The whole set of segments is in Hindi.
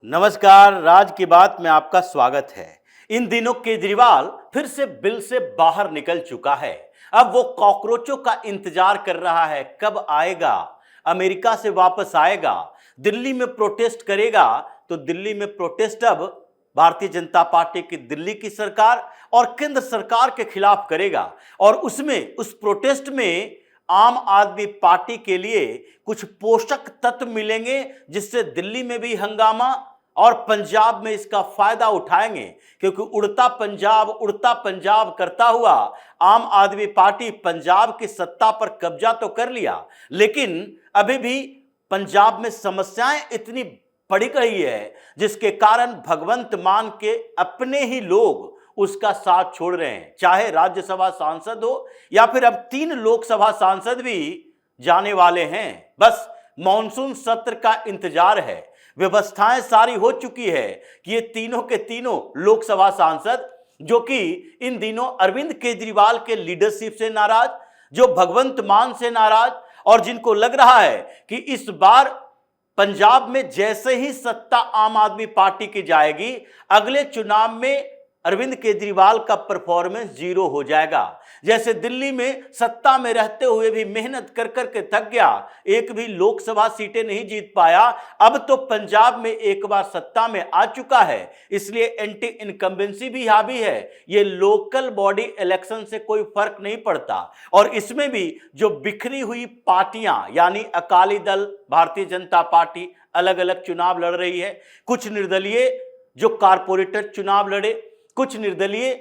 नमस्कार, राज की बात में आपका स्वागत है। इन दिनों केजरीवाल फिर से बिल से बाहर निकल चुका है। अब वो कॉकरोचों का इंतजार कर रहा है, कब आएगा, अमेरिका से वापस आएगा, दिल्ली में प्रोटेस्ट करेगा। तो दिल्ली में प्रोटेस्ट अब भारतीय जनता पार्टी की दिल्ली की सरकार और केंद्र सरकार के खिलाफ करेगा। और उस प्रोटेस्ट में आम आदमी पार्टी के लिए कुछ पोषक तत्व मिलेंगे, जिससे दिल्ली में भी हंगामा और पंजाब में इसका फायदा उठाएंगे। क्योंकि उड़ता पंजाब करता हुआ आम आदमी पार्टी पंजाब की सत्ता पर कब्जा तो कर लिया, लेकिन अभी भी पंजाब में समस्याएं इतनी बढ़ गई है, जिसके कारण भगवंत मान के अपने ही लोग उसका साथ छोड़ रहे हैं। चाहे राज्यसभा सांसद हो या फिर अब 3 लोकसभा सांसद भी जाने वाले हैं। बस मॉनसून सत्र का इंतजार है। व्यवस्थाएं सारी हो चुकी है कि ये तीनों के तीनों लोकसभा सांसद, जो कि इन दिनों अरविंद केजरीवाल के लीडरशिप से नाराज, जो भगवंत मान से नाराज, और जिनको लग रहा है कि इस बार पंजाब में जैसे ही सत्ता आम आदमी पार्टी की जाएगी, अगले चुनाव में अरविंद केजरीवाल का परफॉर्मेंस 0 हो जाएगा। जैसे दिल्ली में सत्ता में रहते हुए भी मेहनत कर के थक गया, एक भी लोकसभा सीटें नहीं जीत पाया, अब तो पंजाब में एक बार सत्ता में आ चुका है, इसलिए एंटी इनकम्बेंसी भी हावी है। ये लोकल बॉडी इलेक्शन से कोई फर्क नहीं पड़ता। और इसमें भी जो बिखरी हुई पार्टियां, यानी अकाली दल, भारतीय जनता पार्टी अलग अलग चुनाव लड़ रही है, कुछ निर्दलीय जो कारपोरेटर चुनाव लड़े, कुछ निर्दलीय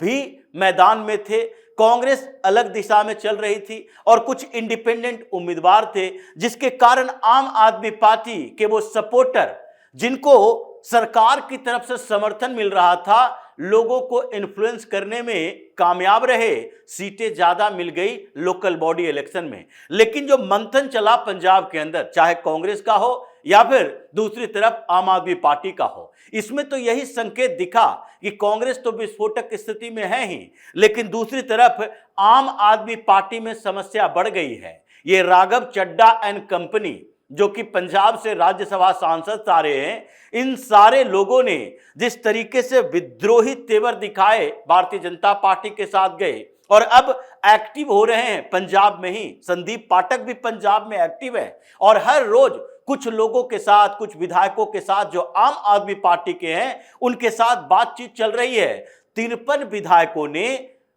भी मैदान में थे, कांग्रेस अलग दिशा में चल रही थी, और कुछ इंडिपेंडेंट उम्मीदवार थे, जिसके कारण आम आदमी पार्टी के वो सपोर्टर, जिनको सरकार की तरफ से समर्थन मिल रहा था, लोगों को इन्फ्लुएंस करने में कामयाब रहे, सीटें ज्यादा मिल गई लोकल बॉडी इलेक्शन में। लेकिन जो मंथन चला पंजाब के अंदर, चाहे कांग्रेस का हो या फिर दूसरी तरफ आम आदमी पार्टी का हो, इसमें तो यही संकेत दिखा कि कांग्रेस तो विस्फोटक स्थिति में है ही, लेकिन दूसरी तरफ आम आदमी पार्टी में समस्या बढ़ गई है। ये राघव चड्ढा एंड कंपनी, जो कि पंजाब से राज्यसभा सांसद सारे हैं, इन सारे लोगों ने जिस तरीके से विद्रोही तेवर दिखाए, भारतीय जनता पार्टी के साथ गए और अब एक्टिव हो रहे हैं पंजाब में ही। संदीप पाठक भी पंजाब में एक्टिव है और हर रोज कुछ लोगों के साथ, कुछ विधायकों के साथ जो आम आदमी पार्टी के हैं, उनके साथ बातचीत चल रही है। 53 विधायकों ने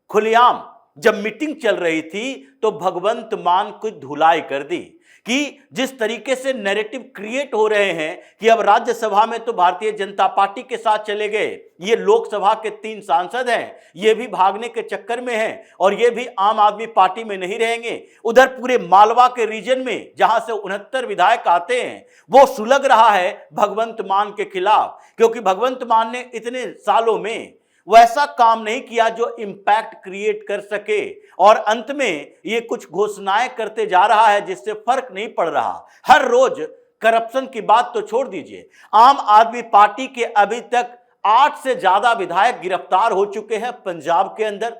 खुलेआम जब मीटिंग चल रही थी तो भगवंत मान को धुलाई कर दी कि जिस तरीके से नैरेटिव क्रिएट हो रहे हैं कि अब राज्यसभा में तो भारतीय जनता पार्टी के साथ चले गए, ये लोकसभा के 3 सांसद हैं, ये भी भागने के चक्कर में हैं और ये भी आम आदमी पार्टी में नहीं रहेंगे। उधर पूरे मालवा के रीजन में जहां से 69 विधायक आते हैं, वो सुलग रहा है भगवंत मान के खिलाफ, क्योंकि भगवंत मान ने इतने सालों में वैसा काम नहीं किया जो इंपैक्ट क्रिएट कर सके, और अंत में ये कुछ घोषणाएं करते जा रहा है जिससे फर्क नहीं पड़ रहा। हर रोज करप्शन की बात तो छोड़ दीजिए, आम आदमी पार्टी के अभी तक 8 से ज्यादा विधायक गिरफ्तार हो चुके हैं पंजाब के अंदर,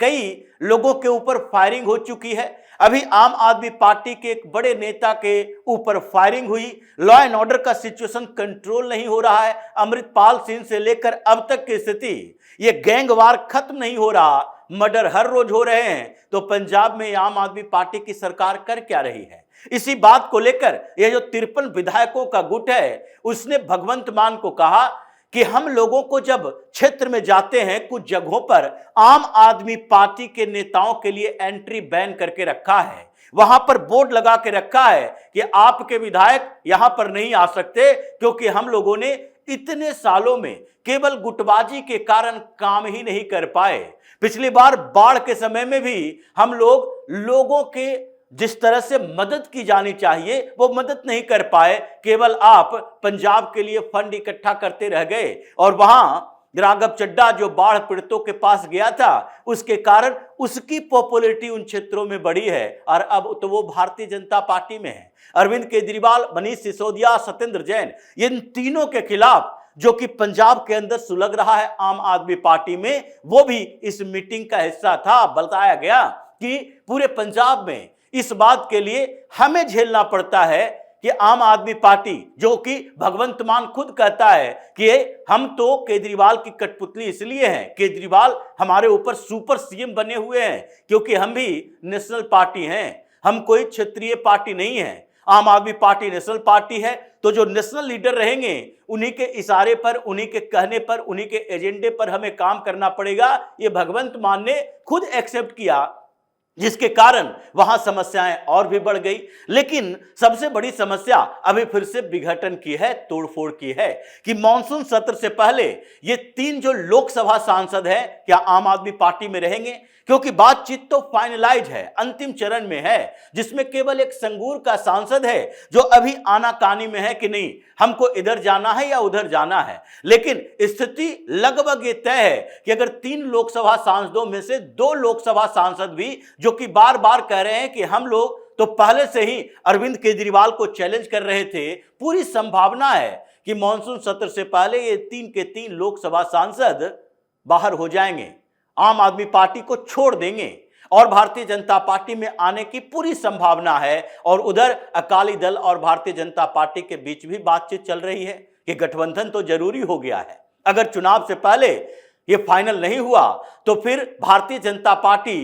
कई लोगों के ऊपर फायरिंग हो चुकी है। अभी आम आदमी पार्टी के एक बड़े नेता के ऊपर फायरिंग हुई, लॉ एंड ऑर्डर का सिचुएशन कंट्रोल नहीं हो रहा है। अमृतपाल सिंह से लेकर अब तक की स्थिति, ये गैंगवार खत्म नहीं हो रहा, मर्डर हर रोज हो रहे हैं। तो पंजाब में आम आदमी पार्टी की सरकार कर क्या रही है? इसी बात को लेकर ये जो 53 विधायकों का गुट है, उसने भगवंत मान को कहा कि हम लोगों को जब क्षेत्र में जाते हैं, कुछ जगहों पर आम आदमी पार्टी के नेताओं के लिए एंट्री बैन करके रखा है, वहां पर बोर्ड लगा के रखा है कि आपके विधायक यहां पर नहीं आ सकते, क्योंकि हम लोगों ने इतने सालों में केवल गुटबाजी के कारण काम ही नहीं कर पाए। पिछली बार बाढ़ के समय में भी हम लोगों के जिस तरह से मदद की जानी चाहिए वो मदद नहीं कर पाए, केवल आप पंजाब के लिए फंड इकट्ठा करते रह गए। और वहां राघव चड्ढा जो बाढ़ पीड़ितों के पास गया था, उसके कारण उसकी पॉपुलैरिटी उन क्षेत्रों में बढ़ी है और अब तो वो भारतीय जनता पार्टी में है। अरविंद केजरीवाल, मनीष सिसोदिया, सत्येंद्र जैन, इन तीनों के खिलाफ जो कि पंजाब के अंदर सुलग रहा है आम आदमी पार्टी में, वो भी इस मीटिंग का हिस्सा था। बताया गया कि पूरे पंजाब में इस बात के लिए हमें झेलना पड़ता है कि आम आदमी पार्टी, जो कि भगवंत मान खुद कहता है कि हम तो केजरीवाल की कठपुतली इसलिए हैं, केजरीवाल हमारे ऊपर सुपर सीएम बने हुए हैं क्योंकि हम भी नेशनल पार्टी हैं, हम कोई क्षेत्रीय पार्टी नहीं है। आम आदमी पार्टी नेशनल पार्टी है, तो जो नेशनल लीडर रहेंगे उन्हीं के इशारे पर, उन्हीं के कहने पर, उन्हीं के एजेंडे पर हमें काम करना पड़ेगा। ये भगवंत मान ने खुद एक्सेप्ट किया, जिसके कारण वहां समस्याएं और भी बढ़ गई। लेकिन सबसे बड़ी समस्या अभी फिर से विघटन की है, तोड़फोड़ की है कि मॉनसून सत्र से पहले ये 3 जो लोकसभा सांसद हैं क्या आम आदमी पार्टी में रहेंगे, क्योंकि बातचीत तो फाइनलाइज है, अंतिम चरण में है, जिसमें केवल एक संगरूर का सांसद है जो अभी आनाकानी में है कि नहीं हमको इधर जाना है या उधर जाना है। लेकिन स्थिति लगभग ये तय है कि अगर 3 लोकसभा सांसदों में से 2 लोकसभा सांसद भी जो कि बार बार कह रहे हैं कि हम लोग तो पहले से ही अरविंद केजरीवाल को चैलेंज कर रहे थे, पूरी संभावना है कि मॉनसून सत्र से पहले ये 3 के 3 लोकसभा सांसद बाहर हो जाएंगे, आम आदमी पार्टी को छोड़ देंगे और भारतीय जनता पार्टी में आने की पूरी संभावना है। और उधर अकाली दल और भारतीय जनता पार्टी के बीच भी बातचीत चल रही है कि गठबंधन तो जरूरी हो गया है। अगर चुनाव से पहले ये फाइनल नहीं हुआ तो फिर भारतीय जनता पार्टी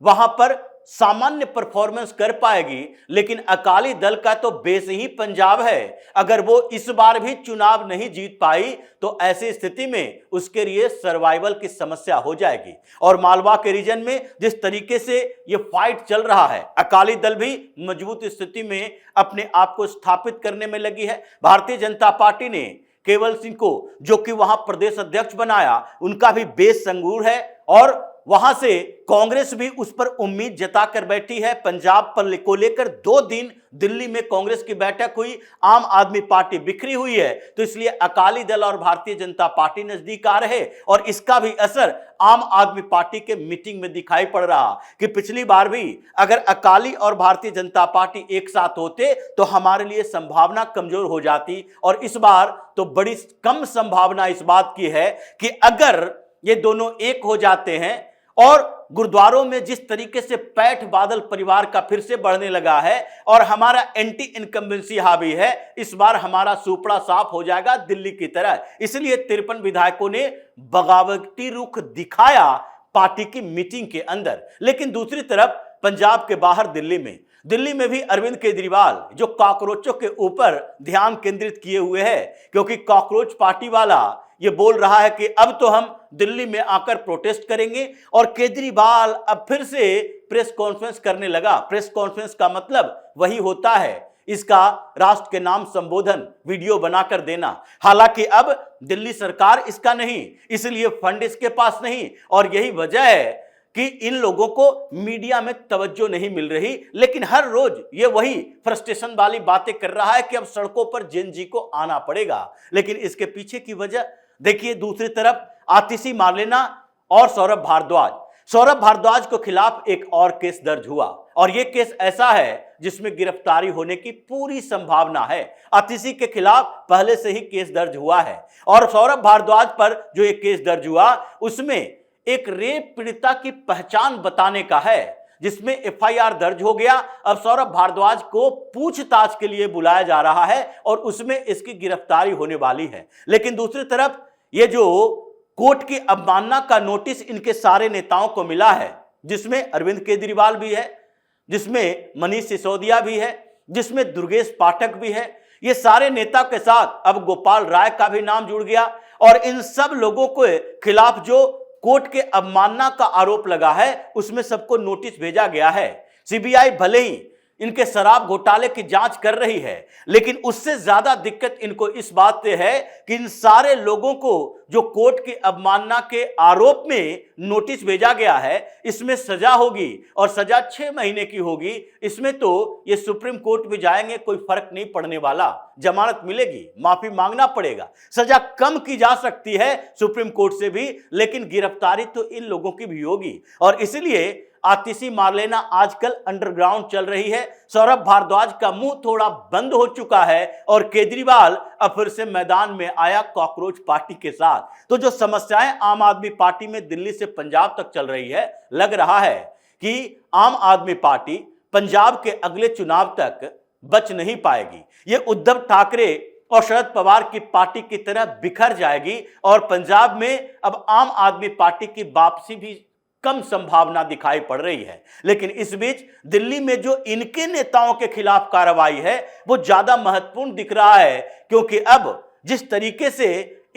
वहां पर सामान्य परफॉर्मेंस कर पाएगी, लेकिन अकाली दल का तो बेस ही पंजाब है। अगर वो इस बार भी चुनाव नहीं जीत पाई तो ऐसी स्थिति में उसके लिए सर्वाइवल की समस्या हो जाएगी। और मालवा के रीजन में जिस तरीके से ये फाइट चल रहा है, अकाली दल भी मजबूत स्थिति में अपने आप को स्थापित करने में लगी है। भारतीय जनता पार्टी ने केवल सिंह को जो कि वहां प्रदेश अध्यक्ष बनाया, उनका भी बेस संगरूर है और वहां से कांग्रेस भी उस पर उम्मीद जताकर बैठी है। पंजाब पर को लेकर 2 दिन दिल्ली में कांग्रेस की बैठक हुई, आम आदमी पार्टी बिखरी हुई है, तो इसलिए अकाली दल और भारतीय जनता पार्टी नजदीक आ रहे और इसका भी असर आम आदमी पार्टी के मीटिंग में दिखाई पड़ रहा कि पिछली बार भी अगर अकाली और भारतीय जनता पार्टी एक साथ होते तो हमारे लिए संभावना कमजोर हो जाती, और इस बार तो बड़ी कम संभावना इस बात की है कि अगर ये दोनों एक हो जाते हैं। और गुरुद्वारों में जिस तरीके से पैठ बादल परिवार का फिर से बढ़ने लगा है और हमारा एंटी इनकम्बेंसी हावी है, इस बार हमारा सुपड़ा साफ हो जाएगा दिल्ली की तरह। इसलिए 53 विधायकों ने बगावती रुख दिखाया पार्टी की मीटिंग के अंदर। लेकिन दूसरी तरफ पंजाब के बाहर दिल्ली में भी अरविंद केजरीवाल जो कॉकरोचों के ऊपर ध्यान केंद्रित किए हुए है, क्योंकि कॉकरोच पार्टी वाला ये बोल रहा है कि अब तो हम दिल्ली में आकर प्रोटेस्ट करेंगे। और केजरीवाल अब फिर से प्रेस कॉन्फ्रेंस करने लगा। प्रेस कॉन्फ्रेंस का मतलब वही होता है इसका राष्ट्र के नाम संबोधन वीडियो बनाकर देना। हालांकि अब दिल्ली सरकार इसका नहीं, इसलिए फंड इसके पास नहीं, और यही वजह है कि इन लोगों को मीडिया में तवज्जो नहीं मिल रही। लेकिन हर रोज ये वही फ्रस्ट्रेशन वाली बातें कर रहा है कि अब सड़कों पर जेन जी को आना पड़ेगा। लेकिन इसके पीछे की वजह देखिए, दूसरी तरफ आतिशी मार्लेना और सौरभ भारद्वाज को खिलाफ एक और केस दर्ज हुआ, और यह केस ऐसा है जिसमें गिरफ्तारी होने की पूरी संभावना है। आतिशी के खिलाफ पहले से ही केस दर्ज हुआ है, और सौरभ भारद्वाज पर जो एक केस दर्ज हुआ उसमें एक रेप पीड़िता की पहचान बताने का है, जिसमें एफआईआर दर्ज हो गया। अब सौरभ भारद्वाज को पूछताछ के लिए बुलाया जा रहा है और उसमें इसकी गिरफ्तारी होने वाली है। लेकिन दूसरी तरफ ये जो कोर्ट की अवमानना का नोटिस इनके सारे नेताओं को मिला है, जिसमें अरविंद केजरीवाल भी है, जिसमें मनीष सिसोदिया भी है, जिसमें दुर्गेश पाठक भी है, ये सारे नेता के साथ अब गोपाल राय का भी नाम जुड़ गया। और इन सब लोगों के खिलाफ जो कोर्ट के अवमानना का आरोप लगा है उसमें सबको नोटिस भेजा गया है। सीबीआई भले ही इनके शराब घोटाले की जांच कर रही है, लेकिन उससे ज्यादा दिक्कत इनको इस बात से है कि इन सारे लोगों को जो कोर्ट की अवमानना के आरोप में नोटिस भेजा गया है, इसमें सजा होगी और सजा 6 महीने की होगी। इसमें तो ये सुप्रीम कोर्ट भी जाएंगे, कोई फर्क नहीं पड़ने वाला, जमानत मिलेगी, माफी मांगना पड़ेगा, सजा कम की जा सकती है सुप्रीम कोर्ट से भी, लेकिन गिरफ्तारी तो इन लोगों की भी होगी। और इसलिए आतिशी मार्लेना आजकल अंडरग्राउंड चल रही है। सौरभ भारद्वाज का मुंह थोड़ा बंद हो चुका है और केजरीवाल अब फिर से मैदान में आया कॉकरोच पार्टी के साथ। तो जो समस्याएं आम आदमी पार्टी में दिल्ली से पंजाब तक चल रही है, लग रहा है कि आम आदमी पार्टी पंजाब के अगले चुनाव तक बच नहीं पाएगी। ये उद्धव ठाकरे और शरद पवार की पार्टी की तरह बिखर जाएगी और पंजाब में अब आम आदमी पार्टी की वापसी भी कम संभावना दिखाई पड़ रही है। लेकिन इस बीच दिल्ली में जो इनके नेताओं के खिलाफ कार्रवाई है वो ज्यादा महत्वपूर्ण दिख रहा है, क्योंकि अब जिस तरीके से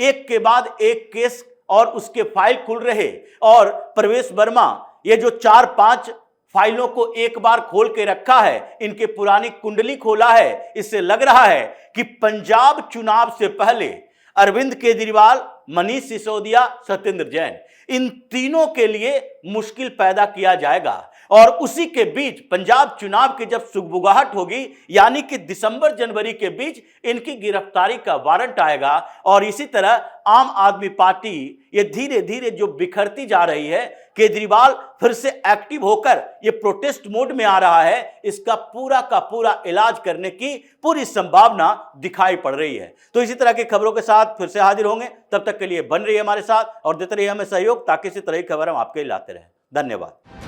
एक के बाद एक केस और उसके फाइल खुल रहे और प्रवेश वर्मा ये जो 4-5 फाइलों को एक बार खोल के रखा है, इनके पुरानी कुंडली खोला है, इससे लग रहा है कि पंजाब चुनाव से पहले अरविंद केजरीवाल, मनीष सिसोदिया, सत्येंद्र जैन इन तीनों के लिए मुश्किल पैदा किया जाएगा। और उसी के बीच पंजाब चुनाव की जब सुगबुगाहट होगी, यानी कि दिसंबर जनवरी के बीच इनकी गिरफ्तारी का वारंट आएगा और इसी तरह आम आदमी पार्टी ये धीरे धीरे जो बिखरती जा रही है, केजरीवाल फिर से एक्टिव होकर ये प्रोटेस्ट मोड में आ रहा है, इसका पूरा का पूरा इलाज करने की पूरी संभावना दिखाई पड़ रही है। तो इसी तरह की खबरों के साथ फिर से हाजिर होंगे, तब तक के लिए बन रही है हमारे साथ और देते रहिए हमें सहयोग, ताकि इसी तरह की खबर हम आपके लिए लाते रहें। धन्यवाद।